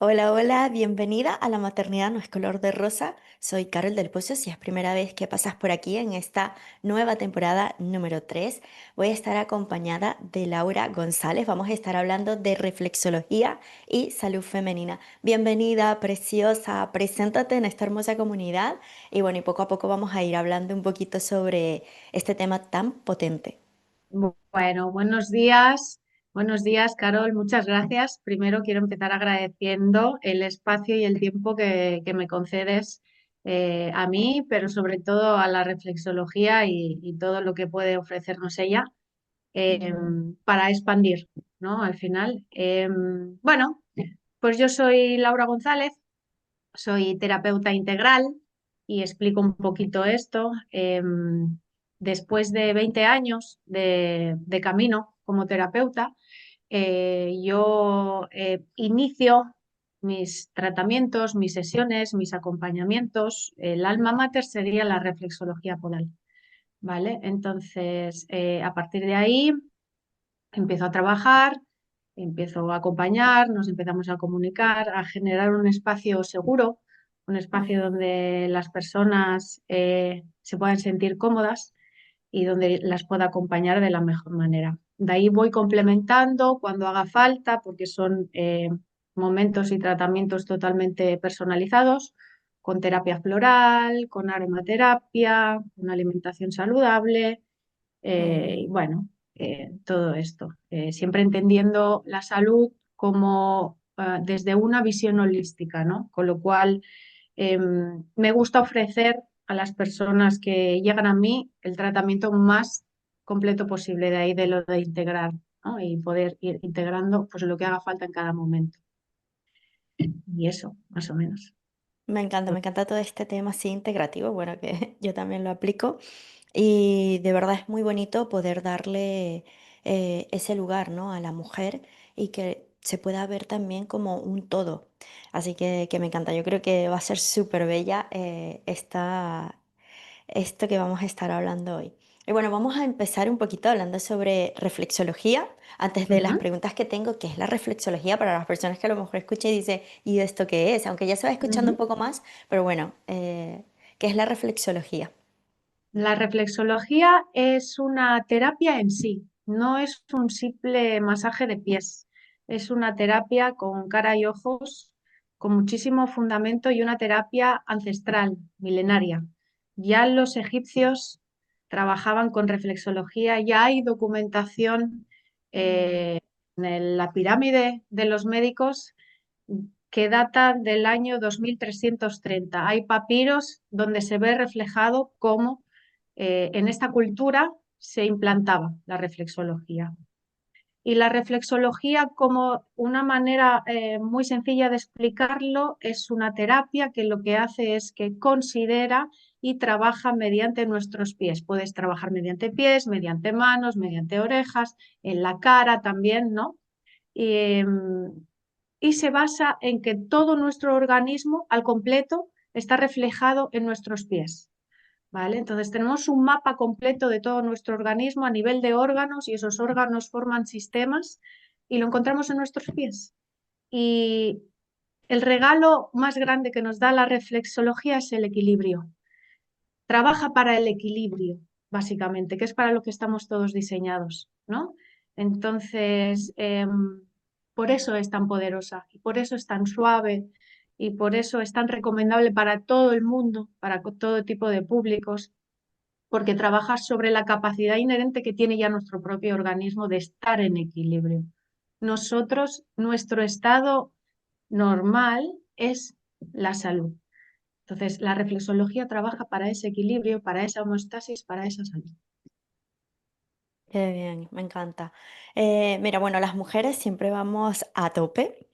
Hola, hola, bienvenida a La Maternidad No es Color de Rosa. Soy Carol del Pozo. Si es primera vez que pasas por aquí en esta nueva temporada número 3, voy a estar acompañada de Laura González. Vamos a estar hablando de reflexología y salud femenina. Bienvenida, preciosa, preséntate en esta hermosa comunidad y bueno, y poco a poco vamos a ir hablando un poquito sobre este tema tan potente. Bueno, buenos días, Carol, muchas gracias. Primero quiero empezar agradeciendo el espacio y el tiempo que me concedes a mí, pero sobre todo a la reflexología y todo lo que puede ofrecernos ella eh, para expandir, ¿no? Al final. Bueno, pues yo soy Laura González, soy terapeuta integral y explico un poquito esto. Después de 20 años de camino como terapeuta, yo inicio mis tratamientos, mis sesiones, mis acompañamientos. El alma mater sería la reflexología podal, ¿vale? Entonces, a partir de ahí empiezo a trabajar, empiezo a acompañar, nos empezamos a comunicar, a generar un espacio seguro, un espacio donde las personas se puedan sentir cómodas y donde las pueda acompañar de la mejor manera. De ahí voy complementando cuando haga falta, porque son momentos y tratamientos totalmente personalizados, con terapia floral, con aromaterapia, con alimentación saludable, y bueno, todo esto. Siempre entendiendo la salud como desde una visión holística, ¿no? Con lo cual, me gusta ofrecer a las personas que llegan a mí el tratamiento más completo posible, de ahí de lo de integrar, ¿no? Y poder ir integrando pues lo que haga falta en cada momento. Y eso, más o menos. Me encanta todo este tema así integrativo, bueno, que yo también lo aplico. Y de verdad es muy bonito poder darle ese lugar, ¿no? A la mujer y que se pueda ver también como un todo. Así que me encanta. Yo creo que va a ser súper bella esto que vamos a estar hablando hoy. Y bueno, vamos a empezar un poquito hablando sobre reflexología. Antes de las Ujú, preguntas que tengo, ¿qué es la reflexología? Para las personas que a lo mejor escuchen y dicen, ¿y esto qué es? Aunque ya se va escuchando un ujú. poco más, pero bueno, ¿qué es la reflexología? La reflexología es una terapia en sí, no es un simple masaje de pies. Es una terapia con cara y ojos, con muchísimo fundamento y una terapia ancestral, milenaria. Ya los egipcios trabajaban con reflexología, ya hay documentación en la pirámide de los médicos que data del año 2330. Hay papiros donde se ve reflejado cómo en esta cultura se implantaba la reflexología. Y la reflexología, como una manera muy sencilla de explicarlo, es una terapia que lo que hace es que considera y trabaja mediante nuestros pies. Puedes trabajar mediante pies, mediante manos, mediante orejas, en la cara también, ¿no? Y, y se basa en que todo nuestro organismo al completo está reflejado en nuestros pies. ¿Vale? Entonces tenemos un mapa completo de todo nuestro organismo a nivel de órganos y esos órganos forman sistemas y lo encontramos en nuestros pies. Y el regalo más grande que nos da la reflexología es el equilibrio. Trabaja para el equilibrio, básicamente, que es para lo que estamos todos diseñados, ¿no? Entonces, por eso es tan poderosa y por eso es tan suave y por eso es tan recomendable para todo el mundo, para todo tipo de públicos, porque trabaja sobre la capacidad inherente que tiene ya nuestro propio organismo de estar en equilibrio. Nosotros, nuestro estado normal es la salud. Entonces, la reflexología trabaja para ese equilibrio, para esa homeostasis, para esa salud. Qué bien, me encanta. Mira, bueno, las mujeres siempre vamos a tope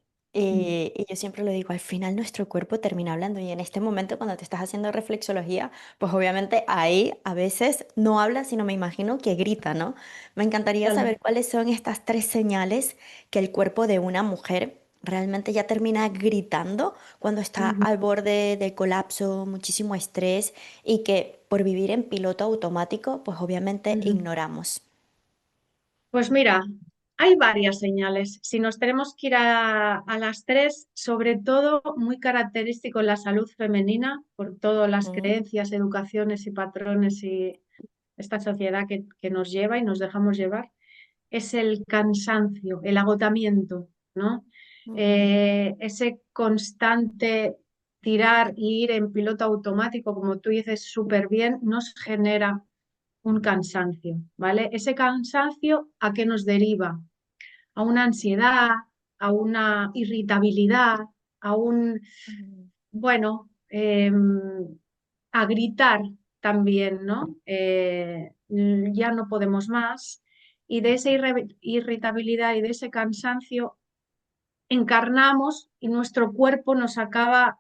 Mm. y yo siempre lo digo, al final nuestro cuerpo termina hablando y en este momento cuando te estás haciendo reflexología, pues obviamente ahí a veces no habla, sino me imagino que grita, ¿no? Me encantaría Claro. saber cuáles son estas tres señales que el cuerpo de una mujer realmente ya termina gritando cuando está Ujú. al borde de colapso, muchísimo estrés y que por vivir en piloto automático, pues obviamente Ujú. ignoramos. Pues mira, Hay varias señales. Si nos tenemos que ir a las tres, sobre todo muy característico en la salud femenina, por todas las Mm, creencias, educaciones y patrones y esta sociedad que nos lleva y nos dejamos llevar, es el cansancio, el agotamiento, ¿no? ujú, Ese constante tirar y ir en piloto automático, como tú dices súper bien, nos genera un cansancio, ¿vale? Ese cansancio, ¿a qué nos deriva? A una ansiedad, a una irritabilidad, a un, ujú, bueno, a gritar también, ¿no? Ya no podemos más. Y de esa irritabilidad y de ese cansancio encarnamos y nuestro cuerpo nos acaba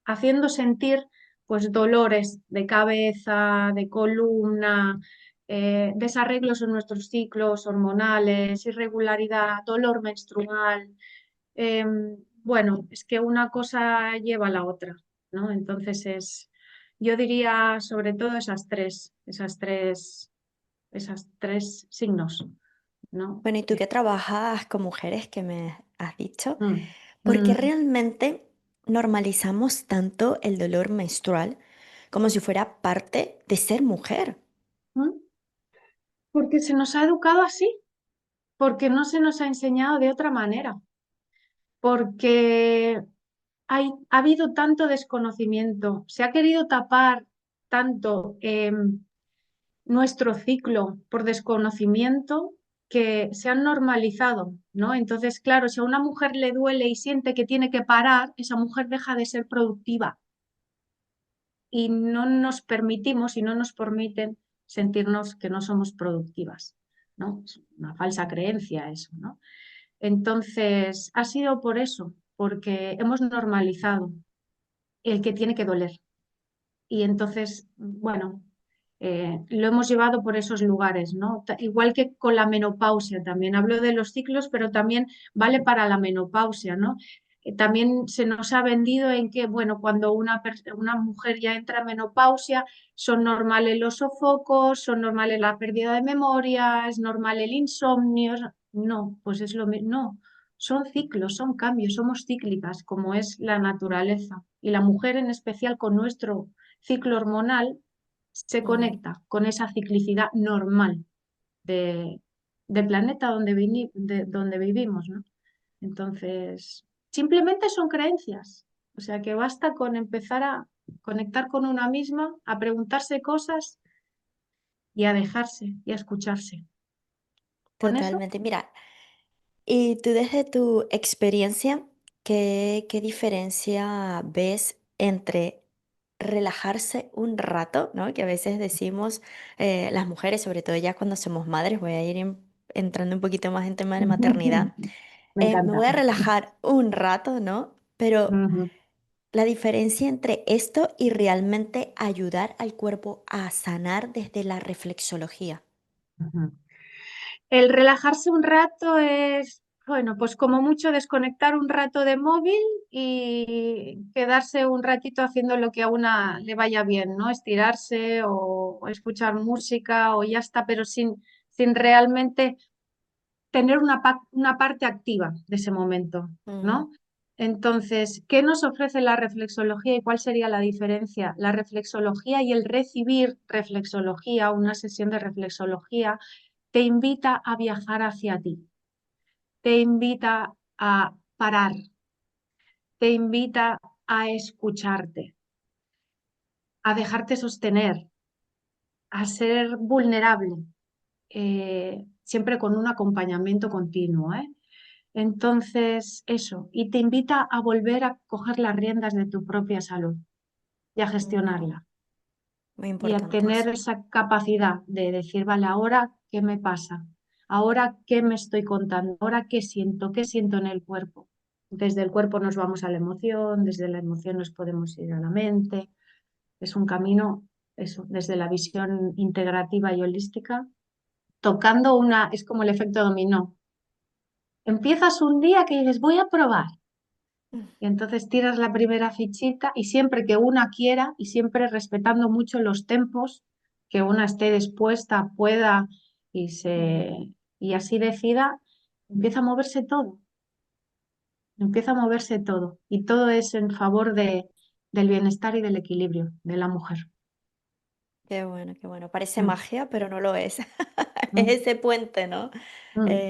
haciendo sentir pues dolores de cabeza, de columna, desarreglos en nuestros ciclos hormonales, irregularidad, dolor menstrual. Eh, bueno, es que una cosa lleva a la otra, ¿no? Entonces yo diría sobre todo esas tres signos, ¿no? bueno, ¿y tú que trabajas con mujeres que me has dicho? Mm, ¿Por qué mm, realmente normalizamos tanto el dolor menstrual como si fuera parte de ser mujer? mm. Porque se nos ha educado así, porque no se nos ha enseñado de otra manera, porque ha habido tanto desconocimiento, se ha querido tapar tanto nuestro ciclo por desconocimiento que se han normalizado, ¿no? Entonces, claro, si a una mujer le duele y siente que tiene que parar, esa mujer deja de ser productiva y no nos permitimos y no nos permiten sentirnos que no somos productivas, ¿no? Es una falsa creencia eso, ¿no? Entonces, ha sido por eso, porque hemos normalizado el que tiene que doler. Y entonces, bueno, lo hemos llevado por esos lugares, ¿no? Igual que con la menopausia también. Hablo de los ciclos, pero también vale para la menopausia, ¿no? También se nos ha vendido en que, bueno, cuando una mujer ya entra en menopausia, son normales los sofocos, son normales la pérdida de memoria, es normal el insomnio. No, pues es lo mismo. No, son ciclos, son cambios, somos cíclicas, como es la naturaleza. Y la mujer en especial con nuestro ciclo hormonal se Mm, conecta con esa ciclicidad normal de, del planeta donde vivimos, ¿no? Entonces, simplemente son creencias. O sea que basta con empezar a conectar con una misma, a preguntarse cosas y a dejarse y a escucharse. Con eso, totalmente. Mira, y tú desde tu experiencia, ¿qué diferencia ves entre relajarse un rato, ¿no? Que a veces decimos las mujeres, sobre todo ya cuando somos madres, voy a ir entrando un poquito más en tema de maternidad. me Me encanta. voy a relajar un rato, ¿no? Pero Ujú, la diferencia entre esto y realmente ayudar al cuerpo a sanar desde la reflexología. ujú. El relajarse un rato es, bueno, pues como mucho desconectar un rato de móvil y quedarse un ratito haciendo lo que a una le vaya bien, ¿no? Estirarse o escuchar música o ya está, pero sin realmente tener una parte activa de ese momento, Mm, ¿no? Entonces, ¿qué nos ofrece la reflexología y cuál sería la diferencia? La reflexología y el recibir reflexología, una sesión de reflexología, te invita a viajar hacia ti, te invita a parar, te invita a escucharte, a dejarte sostener, a ser vulnerable, siempre con un acompañamiento continuo, ¿eh? Entonces, eso, y te invita a volver a coger las riendas de tu propia salud y a mm, gestionarla muy y a importante tener eso. esa capacidad de decir, vale, ahora qué me pasa, ahora qué me estoy contando, ahora qué siento en el cuerpo. Desde el cuerpo nos vamos a la emoción, desde la emoción nos podemos ir a la mente. Es un camino, eso, desde la visión integrativa y holística, tocando es como el efecto dominó. Empiezas un día que dices, voy a probar. Mm, Y entonces tiras la primera fichita y siempre que una quiera y siempre respetando mucho los tempos, que una esté dispuesta, pueda y mm. y así decida, empieza a moverse todo, empieza a moverse todo y todo es en favor del bienestar y del equilibrio de la mujer. Qué bueno, qué bueno. Parece Mm, magia, pero no lo es. Es mm, ese puente, ¿no? mm,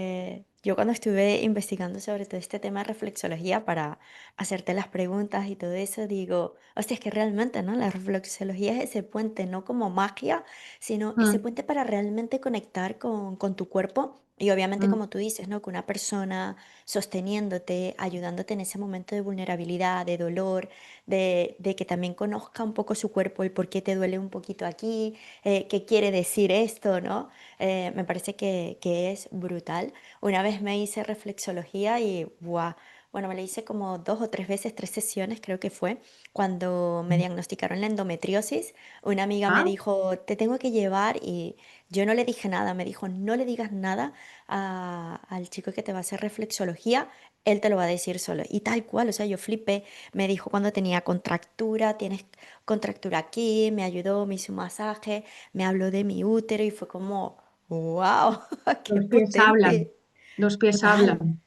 Yo cuando estuve investigando sobre todo este tema de reflexología para hacerte las preguntas y todo eso, digo, hostia, es que realmente, ¿no? La reflexología es ese puente, no como magia, sino ese mm, puente para realmente conectar con tu cuerpo. Y obviamente, mm, como tú dices, ¿no? Que una persona sosteniéndote, ayudándote en ese momento de vulnerabilidad, de dolor, de que también conozca un poco su cuerpo, el por qué te duele un poquito aquí, qué quiere decir esto, ¿no? Me parece que es brutal. Una vez me hice reflexología y, ¡buah! Bueno, me la hice como 2 o 3 veces, 3 sesiones creo que fue, cuando me mm. diagnosticaron la endometriosis. Una amiga me Ah, dijo, te tengo que llevar y yo no le dije nada, me dijo, no le digas nada al chico que te va a hacer reflexología, él te lo va a decir solo. Y tal cual, o sea, yo flipé. Me dijo cuando tenía contractura, tienes contractura aquí, me ayudó, me hizo un masaje, me habló de mi útero y fue como, wow, qué los pies hablan, potente. los pies Total, hablan,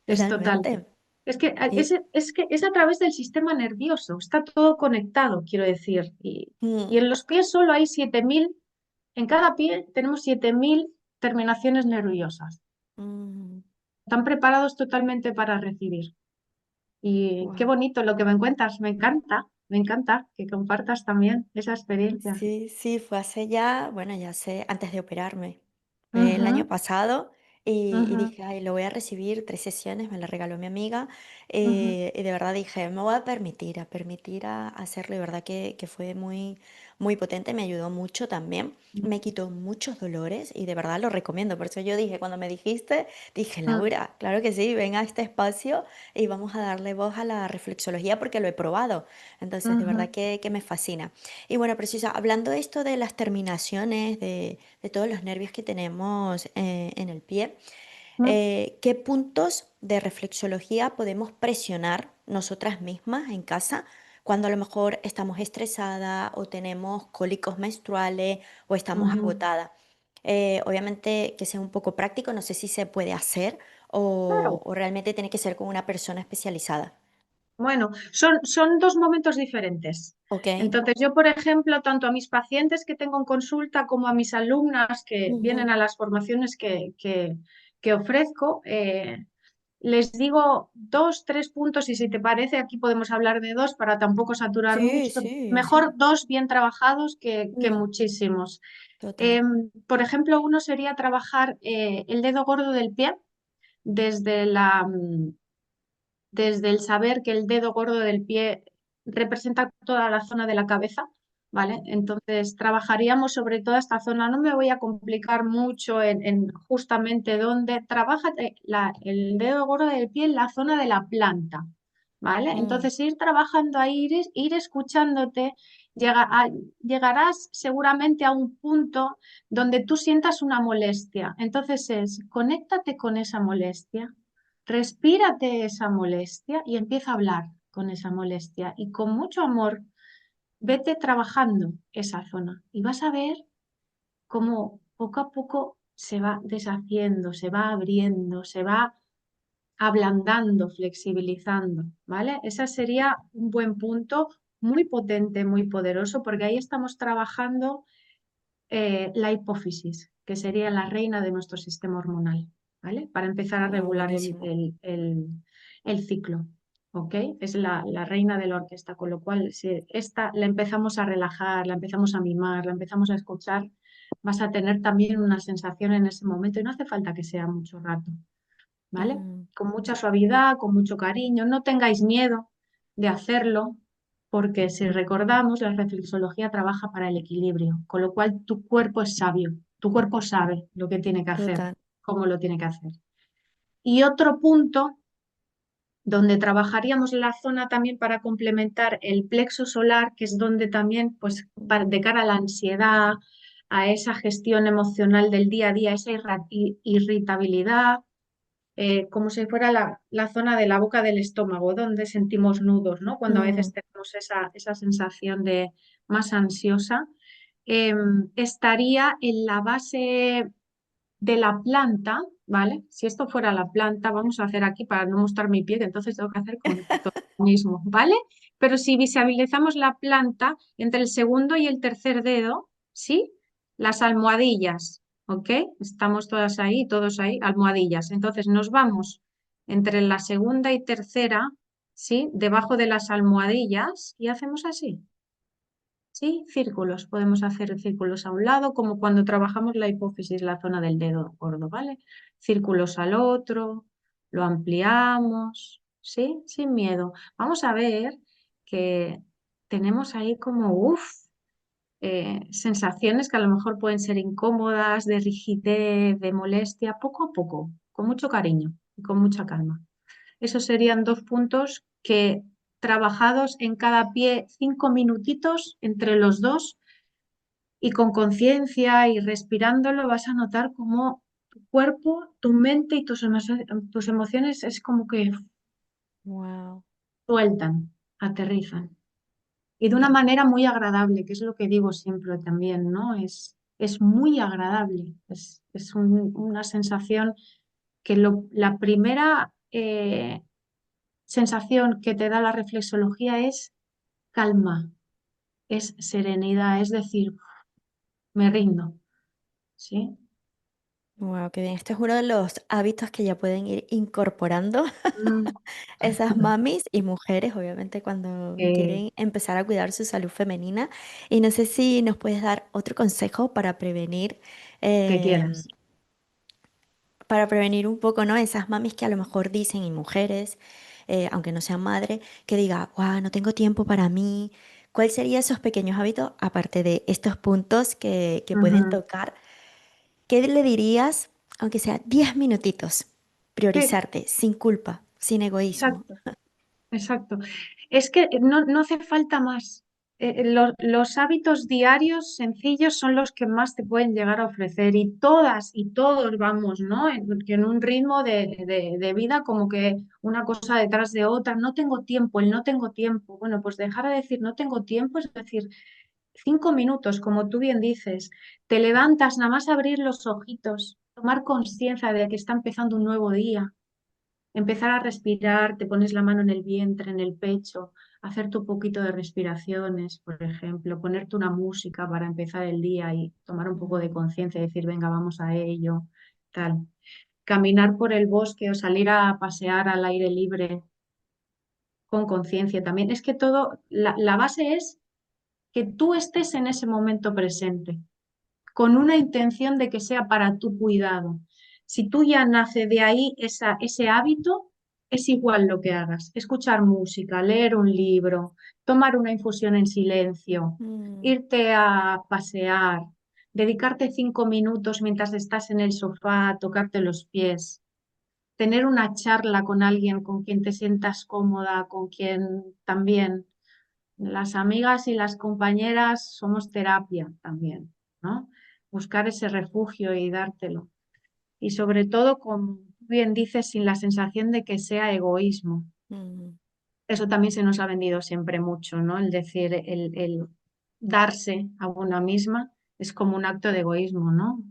es total. realmente. Es, Y, es que es a través del sistema nervioso, está todo conectado, quiero decir. Y mm, en los pies solo hay 7.000, en cada pie tenemos 7.000 terminaciones nerviosas. mm, Están preparados totalmente para recibir. Y qué wow. bonito lo que me cuentas, me encanta que compartas también esa experiencia. Sí, sí, fue hace ya, bueno, ya sé, antes de operarme. Fue el año Ujú, pasado y ujú, dije, ay, lo voy a recibir 3 sesiones, me la regaló mi amiga ujú, y de verdad dije, me voy a permitir a hacerlo y de verdad que fue muy, muy potente, me ayudó mucho también, me quitó muchos dolores y de verdad lo recomiendo. Por eso yo dije, cuando me dijiste, dije, ujú, Laura, claro que sí, ven a este espacio y vamos a darle voz a la reflexología porque lo he probado. Entonces, de verdad ujú, que me fascina. Y bueno, Preciosa, hablando de esto de las terminaciones, de todos los nervios que tenemos en el pie, ujú, ¿qué puntos de reflexología podemos presionar nosotras mismas en casa cuando a lo mejor estamos estresadas o tenemos cólicos menstruales o estamos ujú. agotadas? Obviamente que sea un poco práctico, no sé si se puede hacer Claro. o realmente tiene que ser con una persona especializada. Bueno, son dos momentos diferentes. ¿Ok? Entonces, yo, por ejemplo, tanto a mis pacientes que tengo en consulta como a mis alumnas que vienen Ujú. a las formaciones que ofrezco, les digo dos, tres puntos y si te parece, aquí podemos hablar de dos para tampoco saturar Sí, mucho. sí, Mejor sí. dos bien trabajados que Mm, muchísimos. total. Por ejemplo, uno sería trabajar el dedo gordo del pie desde desde el saber que el dedo gordo del pie representa toda la zona de la cabeza, ¿vale? Entonces, trabajaríamos sobre toda esta zona. No me voy a complicar mucho en justamente dónde trabaja el dedo gordo del pie en la zona de la planta, ¿vale? Mm, Entonces, ir trabajando ahí, ir escuchándote, llegarás seguramente a un punto donde tú sientas una molestia. Entonces, conéctate con esa molestia. Respírate esa molestia y empieza a hablar con esa molestia y con mucho amor vete trabajando esa zona y vas a ver cómo poco a poco se va deshaciendo, se va abriendo, se va ablandando, flexibilizando, ¿vale? Ese sería un buen punto, muy potente, muy poderoso, porque ahí estamos trabajando la hipófisis, que sería la reina de nuestro sistema hormonal, ¿vale? Para empezar a wow, regular buenísimo. el ciclo, ¿ok? Es la reina de la orquesta, con lo cual si esta la empezamos a relajar, la empezamos a mimar, la empezamos a escuchar, vas a tener también una sensación en ese momento y no hace falta que sea mucho rato, ¿vale? Mm, Con mucha suavidad, con mucho cariño, no tengáis miedo de hacerlo, porque si recordamos, la reflexología trabaja para el equilibrio, con lo cual tu cuerpo es sabio, tu cuerpo sabe lo que tiene que hacer, total. cómo lo tiene que hacer. Y otro punto donde trabajaríamos la zona también para complementar el plexo solar, que es donde también, pues, de cara a la ansiedad, a esa gestión emocional del día a día, esa irritabilidad, como si fuera la zona de la boca del estómago, donde sentimos nudos, ¿no? Cuando a Mm, veces tenemos esa sensación de más ansiosa, estaría en la base, de la planta, ¿vale? Si esto fuera la planta, vamos a hacer aquí para no mostrar mi pie, que entonces tengo que hacer con todo lo mismo, ¿vale? Pero si visualizamos la planta entre el segundo y el tercer dedo, ¿sí? Las almohadillas, ¿ok? Estamos todas ahí, todos ahí, almohadillas. Entonces nos vamos entre la segunda y tercera, ¿sí? Debajo de las almohadillas y hacemos así. Sí, círculos. Podemos hacer círculos a un lado, como cuando trabajamos la hipófisis, la zona del dedo gordo, ¿vale? Círculos al otro, lo ampliamos, ¿sí? Sin miedo. Vamos a ver que tenemos ahí como, sensaciones que a lo mejor pueden ser incómodas, de rigidez, de molestia, poco a poco, con mucho cariño y con mucha calma. Esos serían dos puntos que trabajados en cada pie 5 minutitos entre los dos y con conciencia y respirándolo vas a notar cómo tu cuerpo, tu mente y tus emociones es como que Wow. sueltan, aterrizan. Y de una manera muy agradable, que es lo que digo siempre también, ¿no? Es muy agradable, es una sensación que la primera sensación que te da la reflexología es calma, es serenidad, es decir, me rindo, ¿sí? Wow, qué bien. Esto es uno de los hábitos que ya pueden ir incorporando Mm. esas mamis y mujeres, obviamente, cuando Eh, quieren empezar a cuidar su salud femenina. Y no sé si nos puedes dar otro consejo que em, quieras. para prevenir un poco, ¿no? Esas mamis que a lo mejor dicen, y mujeres, aunque no sean madre, que diga, wow, no tengo tiempo para mí. ¿Cuáles serían esos pequeños hábitos, aparte de estos puntos que pueden Ujú. tocar? ¿Qué le dirías, aunque sea 10 minutitos? Sí, Priorizarte, sin culpa, sin egoísmo. exacto. Exacto. Es que no hace falta más. Los hábitos diarios sencillos son los que más te pueden llegar a ofrecer y todas y todos vamos, ¿no? En un ritmo de vida como que una cosa detrás de otra. No tengo tiempo, el no tengo tiempo. Bueno, pues dejar de decir no tengo tiempo, es decir, 5 minutos, como tú bien dices, te levantas, nada más abrir los ojitos, tomar conciencia de que está empezando un nuevo día. Empezar a respirar, te pones la mano en el vientre, en el pecho, hacerte un poquito de respiraciones, por ejemplo, ponerte una música para empezar el día y tomar un poco de Mm, conciencia y decir, venga, vamos a ello, tal. Caminar por el bosque o salir a pasear al aire libre con conciencia también. Es que todo, la base es que tú estés en ese momento presente con una intención de que sea para tu cuidado. Si tú ya nace de ahí ese hábito, es igual lo que hagas. Escuchar música, leer un libro, tomar una infusión en silencio, mm, irte a pasear, dedicarte 5 minutos mientras estás en el sofá a tocarte los pies, tener una charla con alguien con quien te sientas cómoda, con quien también. Las amigas y las compañeras somos terapia también, ¿no? Buscar ese refugio y dártelo. Y sobre todo, como tú bien dices, sin la sensación de que sea egoísmo. mm, Eso también se nos ha vendido siempre mucho, ¿no? El decir, el darse a una misma es como un acto de egoísmo, ¿no?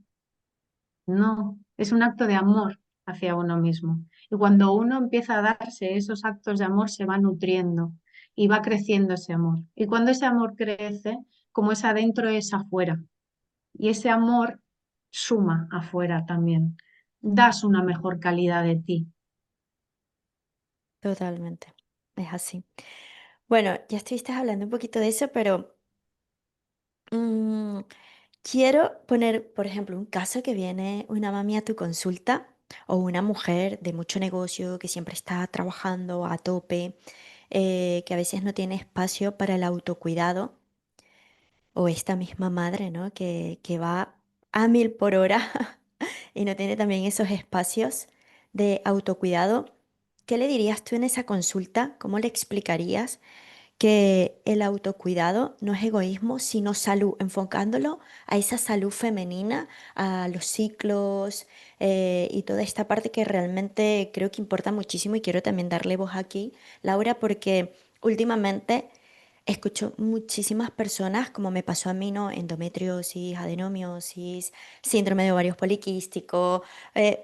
No, es un acto de amor hacia uno mismo. Y cuando uno empieza a darse esos actos de amor, se va nutriendo y va creciendo ese amor. Y cuando ese amor crece, como es adentro, es afuera. Y ese amor suma afuera también. Das una mejor calidad de ti. totalmente. Es así. Bueno, ya estuviste hablando un poquito de eso, pero mm, quiero poner, por ejemplo, un caso que viene una mami a tu consulta o una mujer de mucho negocio que siempre está trabajando a tope, que a veces no tiene espacio para el autocuidado, o esta misma madre, ¿no? Que va a 1000 por hora y no tiene también esos espacios de autocuidado. ¿Qué le dirías tú en esa consulta? ¿Cómo le explicarías que el autocuidado no es egoísmo, sino salud, enfocándolo a esa salud femenina, a los ciclos y toda esta parte que realmente creo que importa muchísimo y quiero también darle voz aquí, Laura, porque últimamente Escucho muchísimas personas, como me pasó a mí, ¿no? Endometriosis, adenomiosis, síndrome de ovarios poliquístico,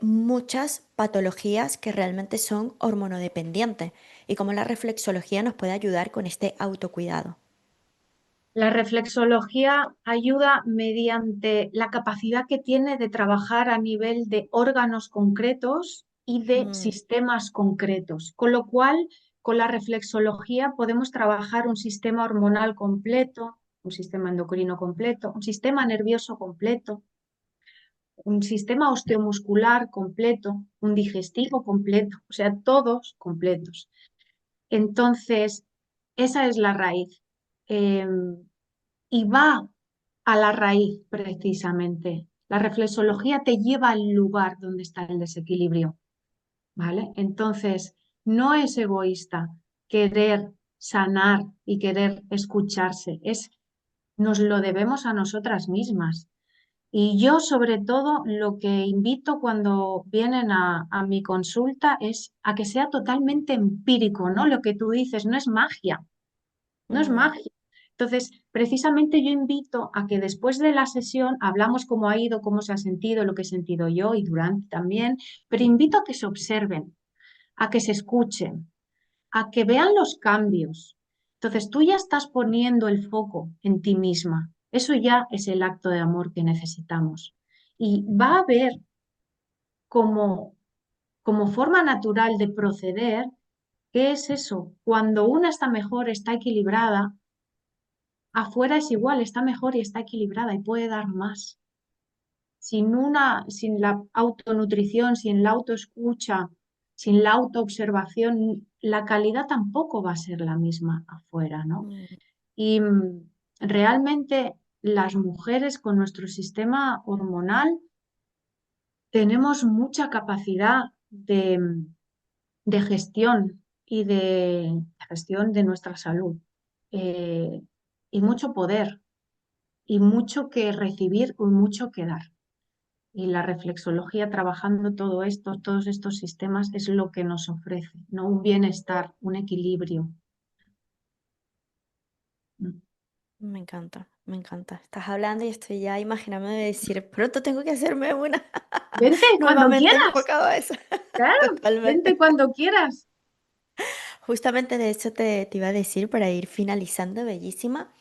muchas patologías que realmente son hormonodependientes y cómo la reflexología nos puede ayudar con este autocuidado. La reflexología ayuda mediante la capacidad que tiene de trabajar a nivel de órganos concretos y de Mm, sistemas concretos, con lo cual con la reflexología podemos trabajar un sistema hormonal completo, un sistema endocrino completo, un sistema nervioso completo, un sistema osteomuscular completo, un digestivo completo, o sea, todos completos. Entonces, esa es la raíz. Y va a la raíz precisamente. La reflexología te lleva al lugar donde está el desequilibrio, ¿vale? Entonces, no es egoísta querer sanar y querer escucharse, nos lo debemos a nosotras mismas. Y yo, sobre todo, lo que invito cuando vienen a mi consulta es a que sea totalmente empírico, ¿no? Lo que tú dices no es magia, no es mm, magia. Entonces, precisamente yo invito a que después de la sesión hablamos cómo ha ido, cómo se ha sentido, lo que he sentido yo y durante también, pero invito a que se observen, a que se escuchen, a que vean los cambios. Entonces, tú ya estás poniendo el foco en ti misma. Eso ya es el acto de amor que necesitamos. Y va a haber como, como forma natural de proceder, ¿qué es eso? Cuando una está mejor, está equilibrada, afuera es igual, está mejor y está equilibrada y puede dar más. Sin la autonutrición, sin la autoescucha, sin la autoobservación, la calidad tampoco va a ser la misma afuera, ¿no? mm, Y realmente las mujeres con nuestro sistema hormonal tenemos mucha capacidad de gestión y de gestión de nuestra salud eh, y mucho poder y mucho que recibir y mucho que dar. Y la reflexología trabajando todo esto, todos estos sistemas es lo que nos ofrece, ¿no? Un bienestar, un equilibrio. me encanta, me encanta. Estás hablando y estoy ya imaginándome decir, pronto tengo que hacerme una Vente cuando nuevamente quieras, enfocado a eso. claro, vente Totalmente. cuando quieras. Justamente de eso te iba a decir para ir finalizando, bellísima.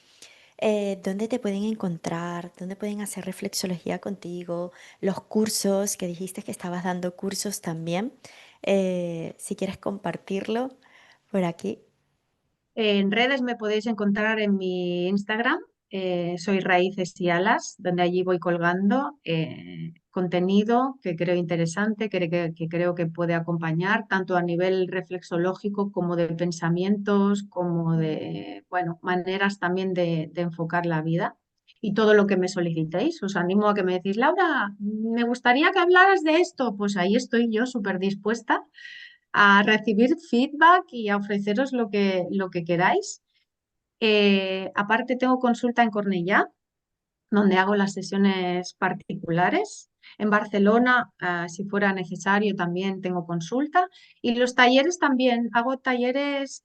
¿Dónde te pueden encontrar? ¿Dónde pueden hacer reflexología contigo? Los cursos, que dijiste que estabas dando cursos también. Si quieres compartirlo por aquí. En redes me podéis encontrar en mi Instagram, soy Raíces y Alas, donde allí voy colgando contenido que creo interesante, que creo que puede acompañar tanto a nivel reflexológico como de pensamientos, como de, bueno, maneras también de enfocar la vida. Y todo lo que me solicitéis, os animo a que me decís, Laura, me gustaría que hablaras de esto. Pues ahí estoy yo súper dispuesta a recibir feedback y a ofreceros lo que queráis. Aparte, tengo consulta en Cornellá, donde hago las sesiones particulares. En Barcelona, si fuera necesario, también tengo consulta. Y los talleres también, hago talleres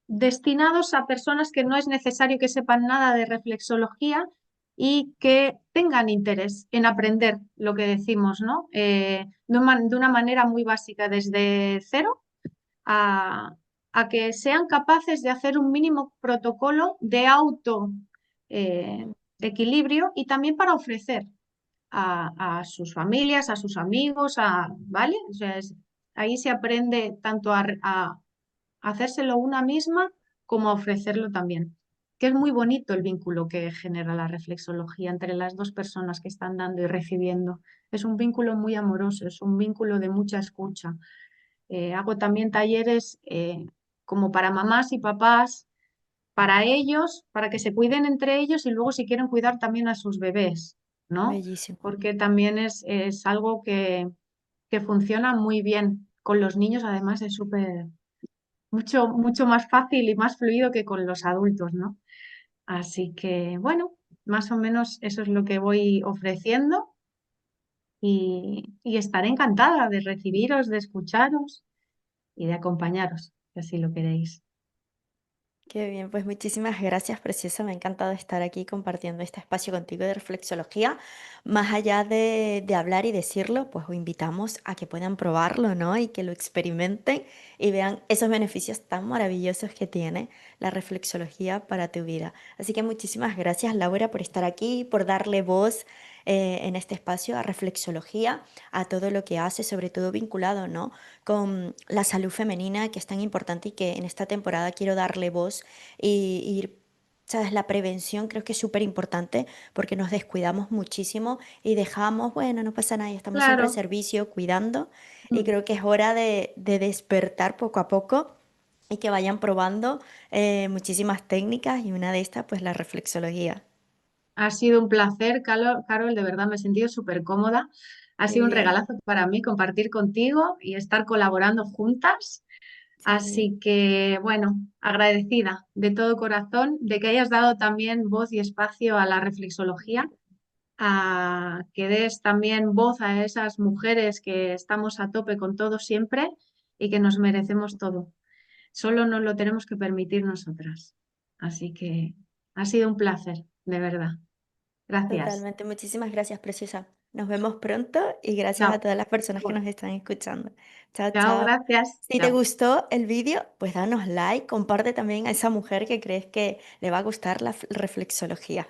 destinados a personas que no es necesario que sepan nada de reflexología y que tengan interés en aprender lo que decimos, ¿no? De una manera muy básica, desde cero a, a que sean capaces de hacer un mínimo protocolo de auto eh, Mm, equilibrio y también para ofrecer a sus familias, a sus amigos, ¿vale? O sea, ahí se aprende tanto a hacérselo una misma como a ofrecerlo también. Que es muy bonito el vínculo que genera la reflexología entre las dos personas que están dando y recibiendo. Es un vínculo muy amoroso, es un vínculo de mucha escucha. Hago también talleres como para mamás y papás, para ellos, para que se cuiden entre ellos y luego si quieren cuidar también a sus bebés, ¿no? bellísimo. Porque también es algo que funciona muy bien. Con los niños además es mucho más fácil y más fluido que con los adultos, ¿no? Así que, bueno, más o menos eso es lo que voy ofreciendo y estaré encantada de recibiros, de escucharos y de acompañaros, si así lo queréis. Qué bien, pues muchísimas gracias, preciosa. Me ha encantado estar aquí compartiendo este espacio contigo de reflexología. Más allá de hablar y decirlo, pues os invitamos a que puedan probarlo, ¿no? Y que lo experimenten y vean esos beneficios tan maravillosos que tiene la reflexología para tu vida. Así que muchísimas gracias, Laura, por estar aquí, por darle voz en este espacio a reflexología, a todo lo que hace, sobre todo vinculado, ¿no? Con la salud femenina, que es tan importante y que en esta temporada quiero darle voz y ir, ¿sabes? La prevención creo que es súper importante porque nos descuidamos muchísimo y dejamos, bueno, no pasa nada, estamos siempre al Claro. servicio, cuidando, y Mm. creo que es hora de despertar poco a poco y que vayan probando muchísimas técnicas y una de estas, pues la reflexología. Ha sido un placer, Carol, de verdad me he sentido súper cómoda. Ha Qué sido un bien, regalazo para mí compartir contigo y estar colaborando juntas. sí, Así que, bueno, agradecida de todo corazón de que hayas dado también voz y espacio a la reflexología, a que des también voz a esas mujeres que estamos a tope con todo siempre y que nos merecemos todo. Solo nos lo tenemos que permitir nosotras. Así que ha sido un placer, de verdad. Gracias. totalmente. Muchísimas gracias, preciosa. Nos vemos pronto y gracias a Chao. todas las personas que Igual. nos están escuchando. Chao, Chao, chao. gracias. Si te Chao. gustó el vídeo, pues danos like, comparte también a esa mujer que crees que le va a gustar la reflexología.